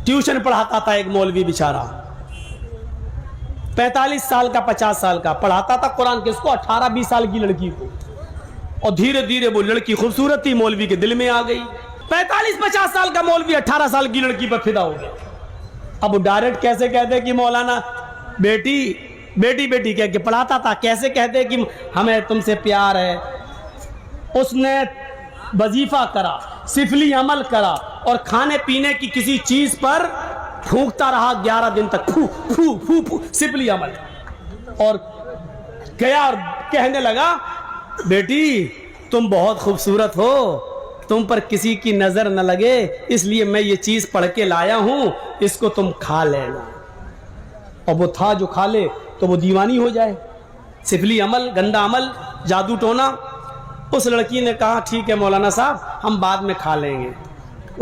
Tuition पढ़ाता था एक मौलवी बेचारा, 45 साल का 50 साल का, पढ़ाता था कुरान किसको, 18-20 साल की लड़की को। और धीरे धीरे वो लड़की खूबसूरत थी, मौलवी के दिल में आ गई। 45-50 साल का मौलवी 18 साल की लड़की पर फिदा हो गया। अब वो डायरेक्ट कैसे कहते कि मौलाना बेटी बेटी बेटी कह के पढ़ाता था, कैसे कहते कि हमें तुमसे प्यार है। उसने वजीफा करा, सिफली अमल करा और खाने पीने की किसी चीज पर फूंकता रहा 11 दिन तक, फू फू फू फू सिफली अमल। और गया और कहने लगा बेटी तुम बहुत खूबसूरत हो, तुम पर किसी की नजर न लगे, इसलिए मैं ये चीज पढ़ के लाया हूं, इसको तुम खा लेना। और वो था जो खा ले तो वो दीवानी हो जाए। सिफली अमल, गंदा अमल, जादू टोना। उस लड़की ने कहा ठीक है मौलाना साहब हम बाद में खा लेंगे।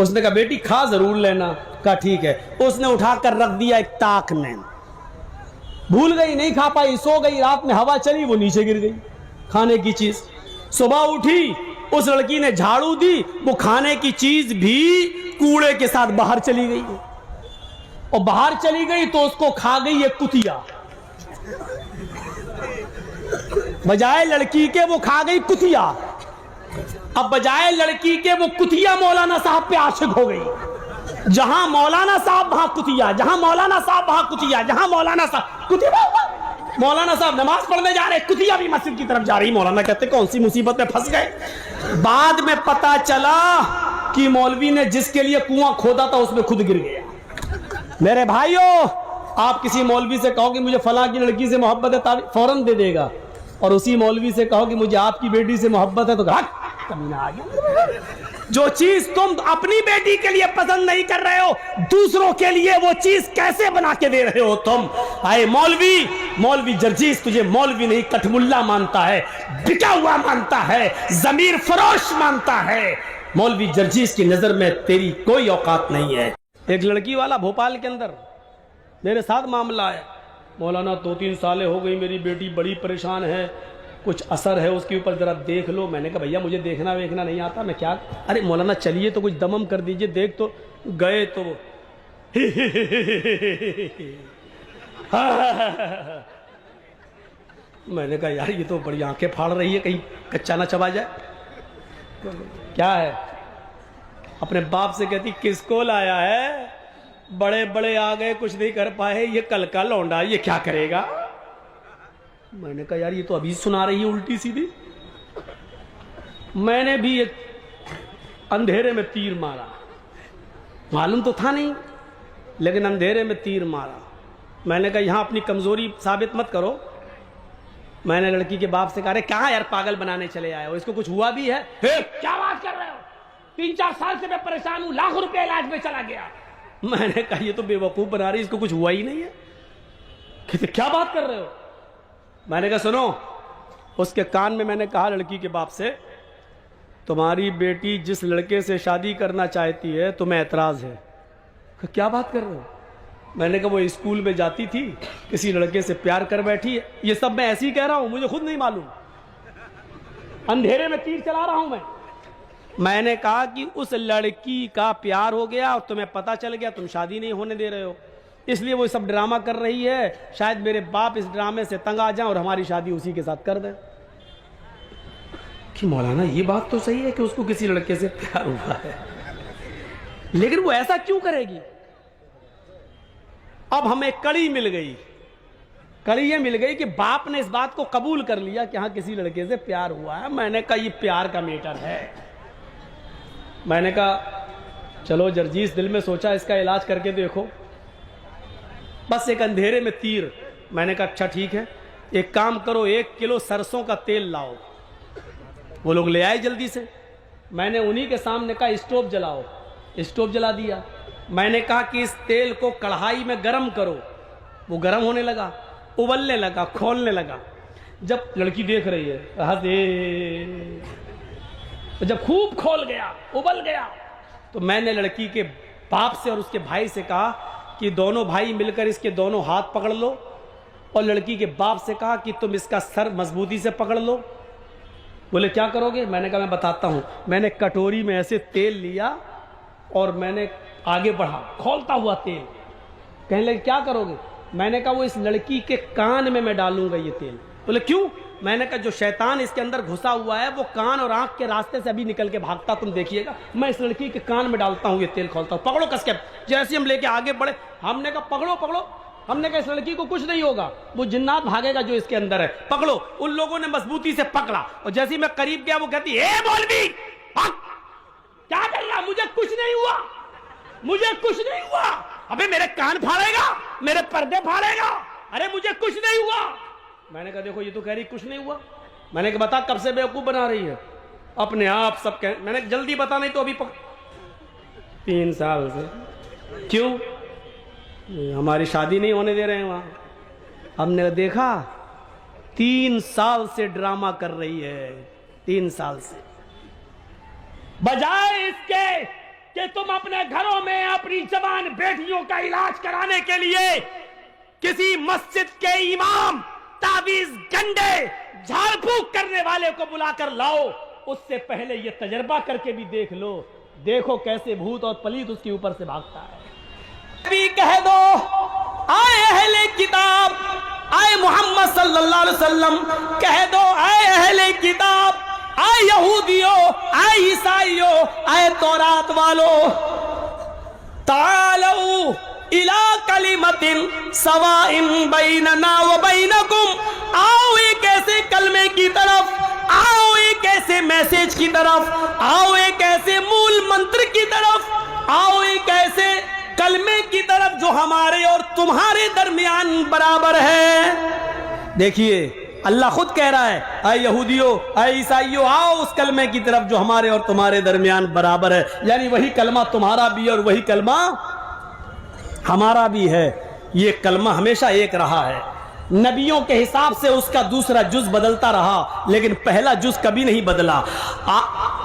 उसने कहा बेटी खा जरूर लेना। कहा ठीक है। उसने उठाकर रख दिया एक ताक में, भूल गई, नहीं खा पाई, सो गई। रात में हवा चली, वो नीचे गिर गई खाने की चीज। सुबह उठी, उस लड़की ने झाड़ू दी, वो खाने की चीज भी कूड़े के साथ बाहर चली गई। और बाहर चली गई तो उसको खा गई एक कुतिया। बजाय लड़की के वो खा गई कुतिया। अब बजाय लड़की के वो कुतिया मौलाना साहब पे आशिक हो गई। जहां मौलाना साहब वहां कुतिया, जहां मौलाना साहब वहां कुतिया, जहां मौलाना साहब कुतिया। मौलाना साहब नमाज पढ़ने जा रहे, कुतिया भी मस्जिद की तरफ जा रही। मौलाना कहते कौन सी मुसीबत में फंस गए। बाद में पता चला कि मौलवी ने जिसके लिए कुआं खोदा था उसमें खुद गिर गया। मेरे भाइयों, आप किसी मौलवी से कहो कि मुझे फलां की लड़की से मोहब्बत है, फौरन दे देगा। और उसी मौलवी से कहो कि मुझे आपकी बेटी से मोहब्बत है तो कमीना आ गया। जो चीज तुम अपनी बेटी के लिए पसंद नहीं कर रहे हो, दूसरों के लिए वो चीज कैसे बना के दे रहे हो तुम। आए मौलवी, मौलवी जर्जीस तुझे मौलवी नहीं कठमुल्ला मानता है, बिका हुआ मानता है, जमीर फरोश मानता है। मौलवी जर्जीस की नजर में तेरी कोई औकात नहीं है। एक लड़की वाला भोपाल के अंदर मेरे साथ मामला आया, मौलाना 2-3 सालें हो गई, मेरी बेटी बड़ी परेशान है, कुछ असर है उसके ऊपर, ज़रा देख लो। मैंने कहा भैया मुझे देखना वेखना नहीं आता, मैं क्या। अरे मौलाना चलिए तो कुछ दमम कर दीजिए, देख तो गए तो मैंने कहा यार ये तो बड़ी आंखें फाड़ रही है, कहीं कच्चा ना चबा जाए। क्या है, अपने बाप से कहती किसको लाया है, बड़े बड़े आ गए कुछ नहीं कर पाए, ये कल का लौंडा ये क्या करेगा। मैंने कहा यार ये तो अभी सुना रही है उल्टी सीधी। मैंने भी एक अंधेरे में तीर मारा, मालूम तो था नहीं लेकिन अंधेरे में तीर मारा। मैंने कहा यहां अपनी कमजोरी साबित मत करो। मैंने लड़की के बाप से कहा क्या यार पागल बनाने चले आए हो, इसको कुछ हुआ भी है। क्या बात कर रहे हो, 3-4 साल से मैं परेशान हूं, लाखों रुपए इलाज में चला गया। मैंने कहा ये तो बेवकूफ बना रही, इसको कुछ हुआ ही नहीं है। कहते क्या बात कर रहे हो। मैंने कहा सुनो, उसके कान में मैंने कहा लड़की के बाप से, तुम्हारी बेटी जिस लड़के से शादी करना चाहती है तुम्हें ऐतराज है। क्या बात कर रहे हो। मैंने कहा वो स्कूल में जाती थी, किसी लड़के से प्यार कर बैठी है। ये सब मैं ऐसे ही कह रहा हूं, मुझे खुद नहीं मालूम, अंधेरे में तीर चला रहा हूं मैं। मैंने कहा कि उस लड़की का प्यार हो गया और तुम्हें पता चल गया, तुम शादी नहीं होने दे रहे हो, इसलिए वो सब ड्रामा कर रही है। शायद मेरे बाप इस ड्रामे से तंग आ जाए और हमारी शादी उसी के साथ कर दें। कि मौलाना ये बात तो सही है कि उसको किसी लड़के से प्यार हुआ है, लेकिन वो ऐसा क्यों करेगी। अब हमें कड़ी मिल गई, कड़ी ये मिल गई कि बाप ने इस बात को कबूल कर लिया कि हाँ किसी लड़के से प्यार हुआ है। मैंने कहा ये प्यार का मैटर है। मैंने कहा चलो जर्जीस, दिल में सोचा इसका इलाज करके देखो, बस एक अंधेरे में तीर। मैंने कहा अच्छा ठीक है, एक काम करो 1 किलो सरसों का तेल लाओ। वो लोग ले आए जल्दी से। मैंने उन्हीं के सामने कहा स्टोव जलाओ, स्टोव जला दिया। मैंने कहा कि इस तेल को कढ़ाई में गर्म करो। वो गर्म होने लगा, उबलने लगा, खोलने लगा। जब लड़की देख रही है, जब खूब खोल गया, उबल गया, तो मैंने लड़की के बाप से और उसके भाई से कहा कि दोनों भाई मिलकर इसके दोनों हाथ पकड़ लो, और लड़की के बाप से कहा कि तुम इसका सर मजबूती से पकड़ लो। बोले क्या करोगे। मैंने कहा मैं बताता हूं। मैंने कटोरी में ऐसे तेल लिया और मैंने आगे बढ़ा, खोलता हुआ तेल। कहने लगे क्या करोगे? मैंने कहा वो इस लड़की के कान में मैं डालूंगा ये तेल। बोले क्यों? मैंने कहा जो शैतान इसके अंदर घुसा हुआ है वो कान और आंख के रास्ते से अभी निकल के भागता, तुम देखिएगा। मैं इस लड़की के कान में डालता हूँ ये तेल, खोलता हूँ, पकड़ो कस के। जैसे हम लेके आगे बढ़े, हमने कहा पकड़ो पकड़ो, हमने कहा इस लड़की को कुछ नहीं होगा, वो जिन्नात भागेगा जो इसके अंदर है, पकड़ो। उन लोगों ने मजबूती से पकड़ा और जैसे ही मैं करीब गया वो कहती है मौलवी क्या कर रहा? मुझे कुछ नहीं हुआ, मुझे कुछ नहीं हुआ। अबे मेरे कान फाड़ेगा, मेरे पर्दे फाड़ेगा, अरे मुझे कुछ नहीं हुआ। मैंने कहा देखो ये तो कह रही कुछ नहीं हुआ। मैंने कहा बता कब से बेवकूफ बना रही है अपने आप सब कह। मैंने जल्दी बता नहीं तो अभी 3 साल से। क्यों? हमारी शादी नहीं होने दे रहे हैं वहां। हमने देखा 3 साल से ड्रामा कर रही है, 3 साल से। बजाय इसके कि तुम अपने घरों में अपनी जवान बेटियों का इलाज कराने के लिए किसी मस्जिद के इमाम, ताबीज गंडे, झाड़ फूक करने वाले को बुलाकर लाओ, उससे पहले ये तजर्बा करके भी देख लो, देखो कैसे भूत और पलीत उसके ऊपर से भागता है। भी कह दो आए अहले किताब, आए मोहम्मद सल्लल्लाहु अलैहि वसल्लम, कह दो आए अहले किताब, आए यहूदियों, आए ईसाइयों, आए तौरात वालों, तालऊ इला कलिमतिन सवाइन बैनना व बैनकुम, आओ एक ऐसे कलमे की तरफ, आओ एक ऐसे मैसेज की तरफ, आओ एक ऐसे मूल मंत्र की तरफ, आओ एक ऐसे कलमे की तरफ जो हमारे और तुम्हारे दरमियान बराबर है। देखिए अल्लाह खुद कह रहा है आए यहूदियों, आए ईसाइयों, आओ उस कलमे की तरफ जो हमारे और तुम्हारे दरमियान बराबर है। यानी वही कलमा तुम्हारा भी है और वही कलमा हमारा भी है। ये कलमा हमेशा एक रहा है, नबियों के हिसाब से उसका दूसरा जुज बदलता रहा, लेकिन पहला जुज कभी नहीं बदला।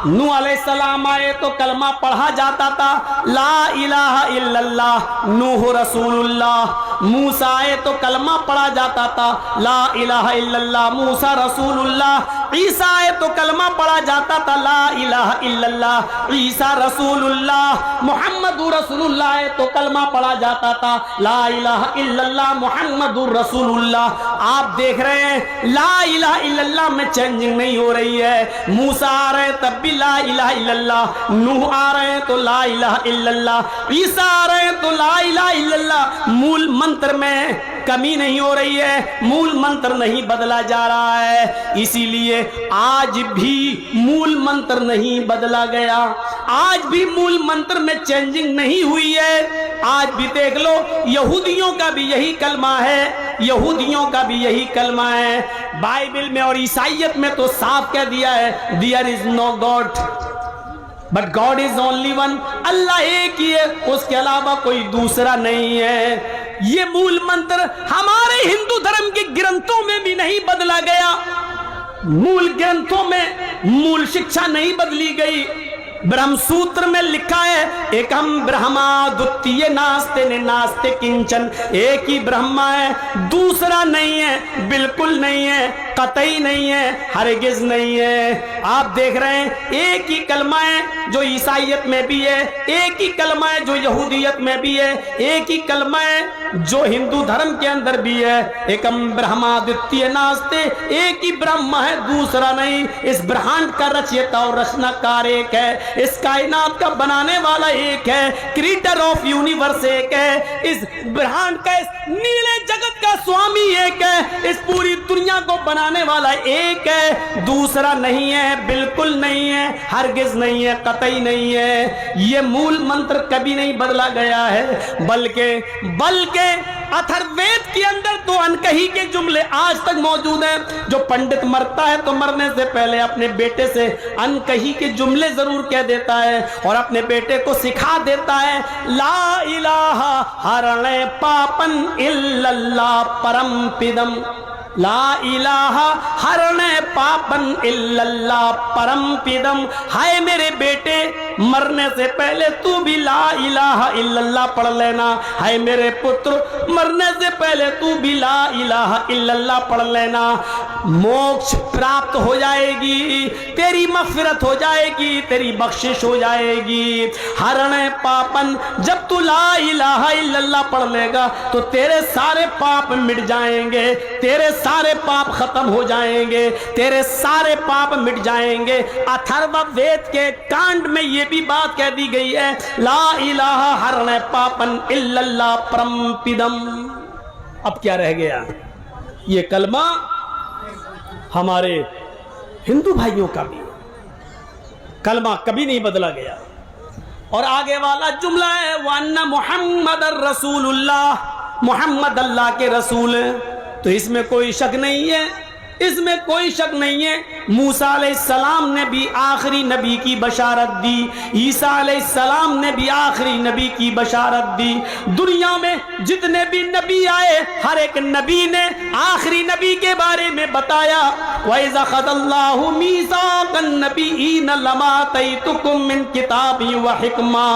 नूह अलैहिस्सलाम आए तो कलमा पढ़ा जाता था ला इलाहा इल्लल्लाह नूह रसूलुल्लाह। मूसा आए तो कलमा पढ़ा जाता था ला इलाहा इल्लल्लाह मूसा रसूलुल्लाह। ईसा आए तो कलमा पढ़ा जाता था ला इलाहा इल्लल्लाह ईसा रसूलुल्लाह। मुहम्मदुर रसूलुल्लाह आए तो कलमा पढ़ा जाता था ला इलाहा इल्लल्लाह मुहम्मदुर रसूलुल्लाह। आप देख रहे हैं ला इलाहा इल्लल्लाह में चेंजिंग नहीं हो रही है। मूसा आ रहे तब भी ला इलाहा इल्लल्लाह, नूह आ रहे हैं तो ला इलाहा इल्लल्लाह, ईसा आ रहे हैं तो ला इलाहा इल्लल्लाह। मूल मंत्र में कमी नहीं हो रही है, मूल मंत्र नहीं बदला जा रहा है। इसीलिए आज भी मूल मंत्र नहीं बदला गया, आज भी मूल मंत्र में चेंजिंग नहीं हुई है। आज भी देख लो यहूदियों का भी यही कलमा है, यहूदियों का भी यही कलमा है। बाइबल में और ईसाइयत में तो साफ कह दिया है there is no god but god is only one. Allah एक ही है, उसके अलावा कोई दूसरा नहीं है। ये मूल मंत्र हमारे हिंदू धर्म के ग्रंथों में भी नहीं बदला गया, मूल ग्रंथों में मूल शिक्षा नहीं बदली गई। ब्रह्म सूत्र में लिखा है एकम ब्रह्मा द्वितीय नास्ते ने नास्ते किंचन, एक ही ब्रह्मा है, दूसरा नहीं है, बिल्कुल नहीं है, कतई नहीं है, हरगिज नहीं है। आप देख रहे हैं एक ही कलमा है जो ईसाइयत में भी है, एक ही कलमा है जो यहूदियत में भी है, एक ही कलमा है जो हिंदू धर्म के अंदर भी है। एकम ब्रह्मा द्वितीय नास्ते, एक ही ब्रह्म है, दूसरा नहीं। इस ब्रह्मांड का रचयिता और रचनाकार एक है, इस कायनात का बनाने वाला एक है, क्रिएटर ऑफ यूनिवर्स एक है, इस ब्रह्मांड का, इस नीले जगत का स्वामी एक है, इस पूरी दुनिया को बनाने वाला एक है, दूसरा नहीं है, बिल्कुल नहीं है, हरगिज नहीं है, कतई नहीं है। ये मूल मंत्र कभी नहीं बदला गया है, बल्कि अथर्ववेद के अंदर तो अनकही के जुमले आज तक मौजूद हैं। जो पंडित मरता है तो मरने से पहले अपने बेटे से अनकही के जुमले जरूर कह देता है और अपने बेटे को सिखा देता है ला इलाहा हरणे पापन इल्लल्लाह परम पिदम, ला इलाहा हरणे पापन इल्लल्लाह परम पिदम। हाय मेरे बेटे मरने से पहले तू भी ला इलाहा इल्लल्लाह पढ़ लेना, हाय मेरे पुत्र मरने से पहले तू भी ला इलाहा इल्लल्लाह पढ़ लेना। मोक्ष प्राप्त हो जाएगी, तेरी मग़फ़िरत हो जाएगी, तेरी बख्शिश हो जाएगी। हरण पापन, जब तू ला इलाहा इल्लल्लाह पढ़ लेगा तो तेरे सारे पाप मिट जाएंगे, तेरे सारे पाप खत्म हो जाएंगे, तेरे सारे पाप मिट जाएंगे। अथर्ववेद के कांड में यह भी बात कह दी गई है, ला इलाहा हरण पापन इल्लल्लाह परमपिदम। अब क्या रह गया? ये कलमा हमारे हिंदू भाइयों का भी कलमा कभी नहीं बदला गया। और आगे वाला जुमला है वन्ना मुहम्मद रसूलुल्लाह, मुहम्मद अल्लाह के रसूल हैं। तो इसमें कोई शक नहीं है, इसमें कोई शक नहीं है। मूसा अलैहिस्सलाम ने भी आखिरी नबी की बशारत दी, ईसा अलैहिस्सलाम ने भी आखिरी नबी की बशारत दी। दुनिया में जितने भी नबी आए, हर एक नबी ने आखिरी नबी के बारे में बताया। वइज़ अख़ज़ल्लाहु मीसाक़न नबिय्यीन लमा आतैतुकुम मिन किताबिन व हिकमा